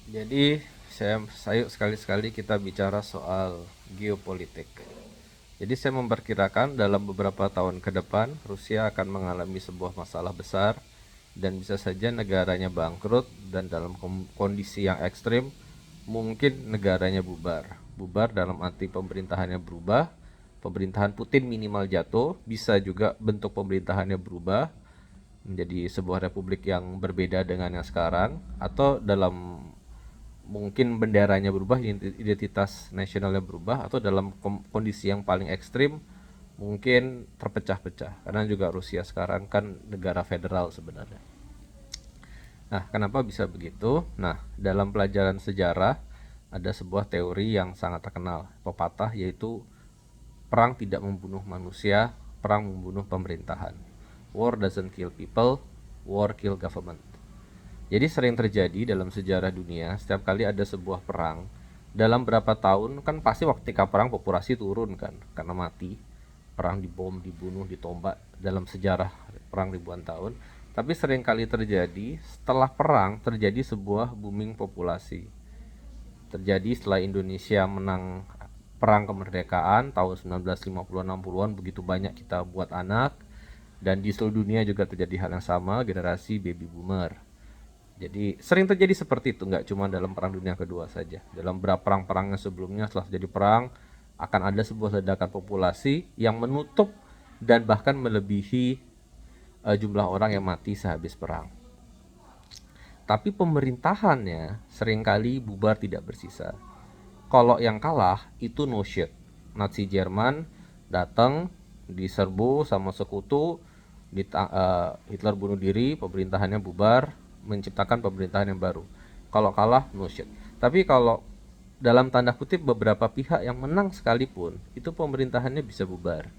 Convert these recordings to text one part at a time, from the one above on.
Jadi saya sekali-sekali kita bicara soal geopolitik. Jadi saya memperkirakan dalam beberapa tahun ke depan Rusia akan mengalami sebuah masalah besar dan bisa saja negaranya bangkrut dan dalam kondisi yang ekstrim mungkin negaranya bubar. Bubar dalam arti pemerintahannya berubah, pemerintahan Putin minimal jatuh, bisa juga bentuk pemerintahannya berubah menjadi sebuah republik yang berbeda dengan yang sekarang, atau dalam mungkin benderanya berubah, identitas nasionalnya berubah, atau dalam kondisi yang paling ekstrim mungkin terpecah-pecah karena juga Rusia sekarang kan negara federal sebenarnya. Nah, kenapa bisa begitu? Nah, dalam pelajaran sejarah ada sebuah teori yang sangat terkenal, pepatah, yaitu perang tidak membunuh manusia, perang membunuh pemerintahan. War doesn't kill people, war kill government. Jadi sering terjadi dalam sejarah dunia, setiap kali ada sebuah perang, dalam berapa tahun kan pasti waktu ketika perang populasi turun kan, karena mati. Perang dibom, dibunuh, ditombak dalam sejarah perang ribuan tahun. Tapi sering kali terjadi setelah perang terjadi sebuah booming populasi. Terjadi setelah Indonesia menang perang kemerdekaan tahun 1950-an 60-an, begitu banyak kita buat anak, dan di seluruh dunia juga terjadi hal yang sama, generasi baby boomer. Jadi sering terjadi seperti itu, nggak cuma dalam perang dunia kedua saja. Dalam beberapa perang-perang yang sebelumnya setelah terjadi perang akan ada sebuah ledakan populasi yang menutup dan bahkan melebihi jumlah orang yang mati sehabis perang. Tapi pemerintahannya seringkali bubar tidak bersisa. Kalau yang kalah itu no shit. Nazi Jerman datang diserbu sama sekutu, Hitler bunuh diri, pemerintahannya bubar, menciptakan pemerintahan yang baru. Kalau kalah no shit. Tapi kalau dalam tanda kutip beberapa pihak yang menang sekalipun, itu pemerintahannya bisa bubar.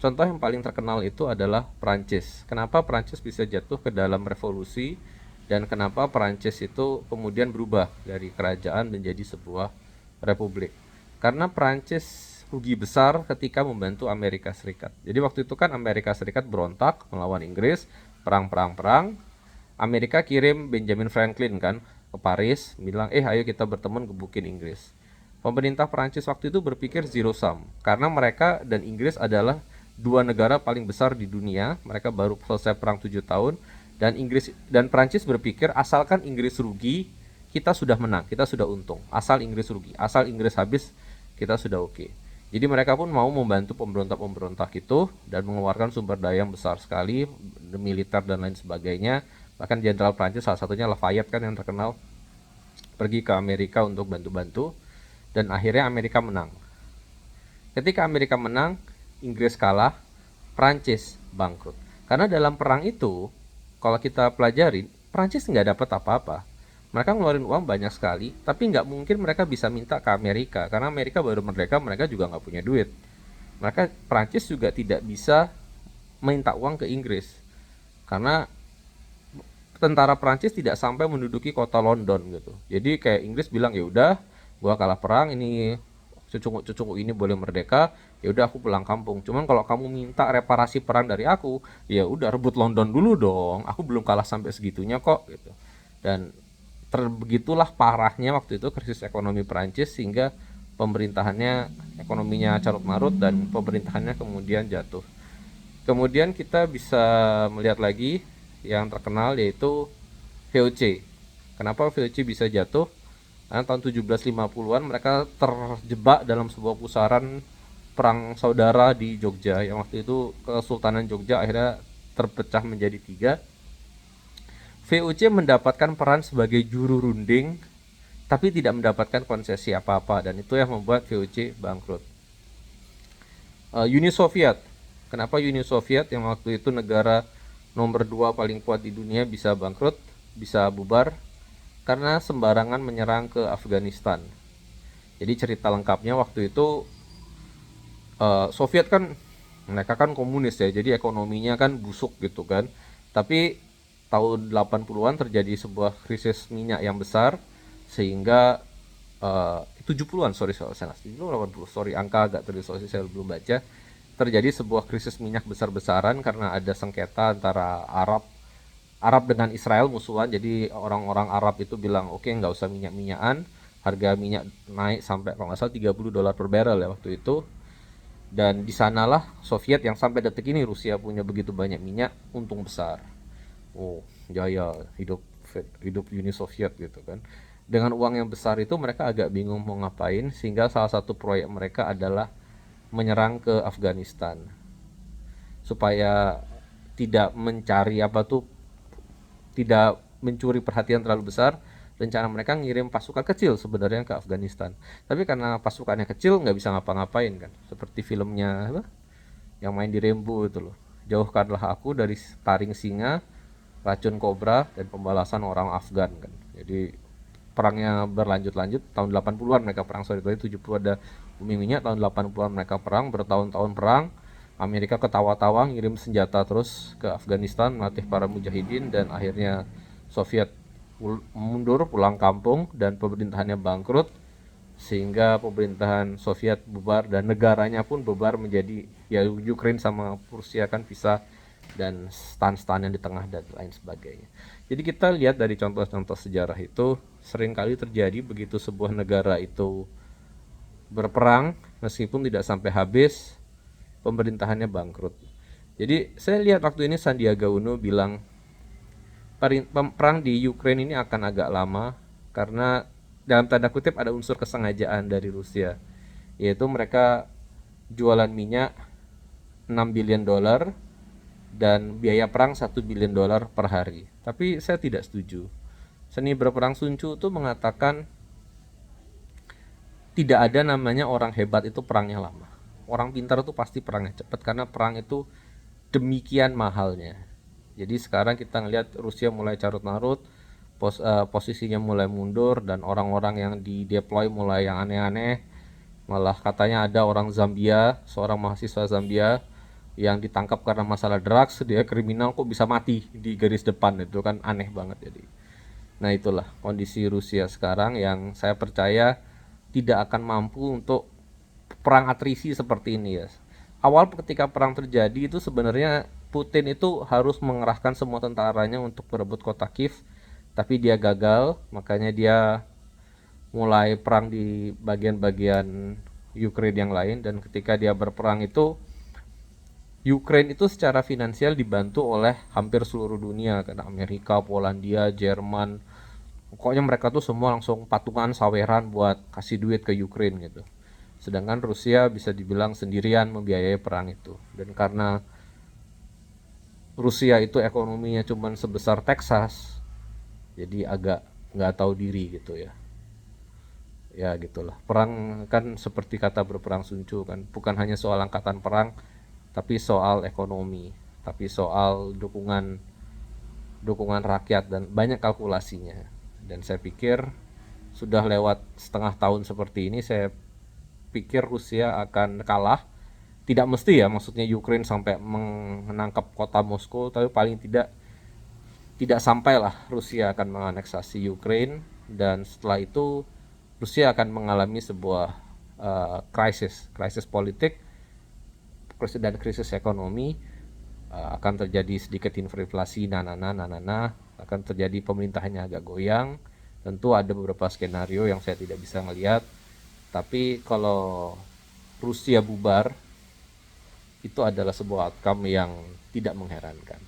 Contoh yang paling terkenal itu adalah Prancis. Kenapa Prancis bisa jatuh ke dalam revolusi dan kenapa Prancis itu kemudian berubah dari kerajaan menjadi sebuah republik? Karena Prancis rugi besar ketika membantu Amerika Serikat. Jadi waktu itu kan Amerika Serikat berontak melawan Inggris, perang-perang-perang. Amerika kirim Benjamin Franklin kan ke Paris, bilang, ayo kita berteman gebukin Inggris. Pemerintah Prancis waktu itu berpikir zero sum, karena mereka dan Inggris adalah dua negara paling besar di dunia. Mereka baru selesai perang 7 tahun, dan Inggris dan Prancis berpikir asalkan Inggris rugi, kita sudah menang, kita sudah untung. Asal Inggris rugi, asal Inggris habis, kita sudah oke. Jadi mereka pun mau membantu pemberontak-pemberontak itu dan mengeluarkan sumber daya yang besar sekali, militer dan lain sebagainya. Bahkan Jenderal Prancis salah satunya Lafayette kan yang terkenal pergi ke Amerika untuk bantu-bantu, dan akhirnya Amerika menang. Ketika Amerika menang, Inggris kalah, Prancis bangkrut. Karena dalam perang itu, kalau kita pelajarin, Prancis nggak dapat apa-apa. Mereka ngeluarin uang banyak sekali, tapi nggak mungkin mereka bisa minta ke Amerika, karena Amerika baru merdeka, mereka juga nggak punya duit. Mereka Prancis juga tidak bisa minta uang ke Inggris, karena tentara Prancis tidak sampai menduduki kota London gitu. Jadi kayak Inggris bilang, ya udah, gua kalah perang, ini cucungku ini boleh merdeka, ya udah aku pulang kampung. Cuman kalau kamu minta reparasi perang dari aku, ya udah rebut London dulu dong. Aku belum kalah sampai segitunya kok gitu. Dan terbegitulah parahnya waktu itu krisis ekonomi Prancis sehingga pemerintahannya ekonominya carut marut dan pemerintahannya kemudian jatuh. Kemudian kita bisa melihat lagi yang terkenal yaitu VOC. Kenapa VOC bisa jatuh? Karena tahun 1750-an mereka terjebak dalam sebuah pusaran perang saudara di Jogja, yang waktu itu Kesultanan Jogja akhirnya terpecah menjadi tiga. VOC mendapatkan peran sebagai juru runding tapi tidak mendapatkan konsesi apa-apa, dan itu yang membuat VOC bangkrut. Uni Soviet. Kenapa Uni Soviet yang waktu itu negara nomor 2 paling kuat di dunia bisa bangkrut, bisa bubar? Karena sembarangan menyerang ke Afghanistan. Jadi cerita lengkapnya waktu itu Soviet kan mereka kan komunis ya, jadi ekonominya kan busuk gitu kan. Tapi tahun 80-an terjadi sebuah krisis minyak yang besar sehingga 70-an, sorry saya 80, sorry angka agak terdistorsi, saya belum baca. Terjadi sebuah krisis minyak besar-besaran karena ada sengketa antara Arab Arab dengan Israel musuhan, jadi orang-orang Arab itu bilang oke, nggak usah minyak-minyakan, harga minyak naik sampai kalau nggak salah $30 per barrel ya waktu itu. Dan di sanalah Soviet yang sampai detik ini Rusia punya begitu banyak minyak, untung besar. Oh, jaya hidup hidup Uni Soviet gitu kan. Dengan uang yang besar itu mereka agak bingung mau ngapain, sehingga salah satu proyek mereka adalah menyerang ke Afghanistan supaya tidak mencari apa tuh, tidak mencuri perhatian terlalu besar. Rencana mereka ngirim pasukan kecil sebenarnya ke Afghanistan, tapi karena pasukannya kecil nggak bisa ngapa-ngapain kan, seperti filmnya apa yang main di Rambo itu loh, jauhkanlah aku dari taring singa, racun kobra, dan pembalasan orang Afgan kan. Jadi perangnya berlanjut-lanjut, tahun 80-an mereka perang, sorry tadi 70 ada bumi minyak, tahun 80-an mereka perang, bertahun-tahun perang. Amerika ketawa-tawa ngirim senjata terus ke Afghanistan, melatih para mujahidin, dan akhirnya Soviet mundur pulang kampung dan pemerintahannya bangkrut, sehingga pemerintahan Soviet bubar dan negaranya pun bubar menjadi ya Ukraine sama Rusia kan pisah, dan stan-stan yang di tengah dan lain sebagainya. Jadi kita lihat dari contoh-contoh sejarah itu seringkali terjadi begitu sebuah negara itu berperang, meskipun tidak sampai habis, pemerintahannya bangkrut. Jadi saya lihat waktu ini Sandiaga Uno bilang perang di Ukraine ini akan agak lama karena dalam tanda kutip ada unsur kesengajaan dari Rusia, yaitu mereka jualan minyak 6 billion dolar dan biaya perang 1 billion dolar per hari. Tapi saya tidak setuju. Seni berperang Sun Tzu itu mengatakan tidak ada namanya orang hebat itu perangnya lama. Orang pintar itu pasti perangnya cepat, karena perang itu demikian mahalnya. Jadi sekarang kita ngelihat Rusia mulai carut-marut, posisinya mulai mundur, dan orang-orang yang di deploy mulai yang aneh-aneh. Malah katanya ada orang Zambia, seorang mahasiswa Zambia yang ditangkap karena masalah drugs, dia kriminal kok bisa mati di garis depan, itu kan aneh banget. Jadi nah itulah kondisi Rusia sekarang yang saya percaya tidak akan mampu untuk perang atrisi seperti ini ya. Awal ketika perang terjadi itu sebenarnya Putin itu harus mengerahkan semua tentaranya untuk berebut kota Kiev, tapi dia gagal, makanya dia mulai perang di bagian-bagian Ukraine yang lain. Dan ketika dia berperang itu, Ukraine itu secara finansial dibantu oleh hampir seluruh dunia, karena Amerika, Polandia, Jerman, pokoknya mereka tuh semua langsung patungan saweran buat kasih duit ke Ukraine gitu. Sedangkan Rusia bisa dibilang sendirian membiayai perang itu. Dan karena Rusia itu ekonominya cuma sebesar Texas, jadi agak nggak tahu diri gitu ya. Ya gitulah. Perang kan seperti kata berperang Sun Tzu kan, bukan hanya soal angkatan perang, tapi soal ekonomi, tapi soal dukungan dukungan rakyat, dan banyak kalkulasinya. Dan saya pikir sudah lewat setengah tahun seperti ini, saya pikir Rusia akan kalah. Tidak mesti ya, maksudnya Ukraine sampai menangkap kota Moskow, tapi paling tidak sampailah Rusia akan menganeksasi Ukraine. Dan setelah itu Rusia akan mengalami sebuah krisis politik dan krisis ekonomi. Akan terjadi sedikit inflasi, akan terjadi pemerintahannya agak goyang. Tentu ada beberapa skenario yang saya tidak bisa melihat, tapi kalau Rusia bubar, itu adalah sebuah outcome yang tidak mengherankan.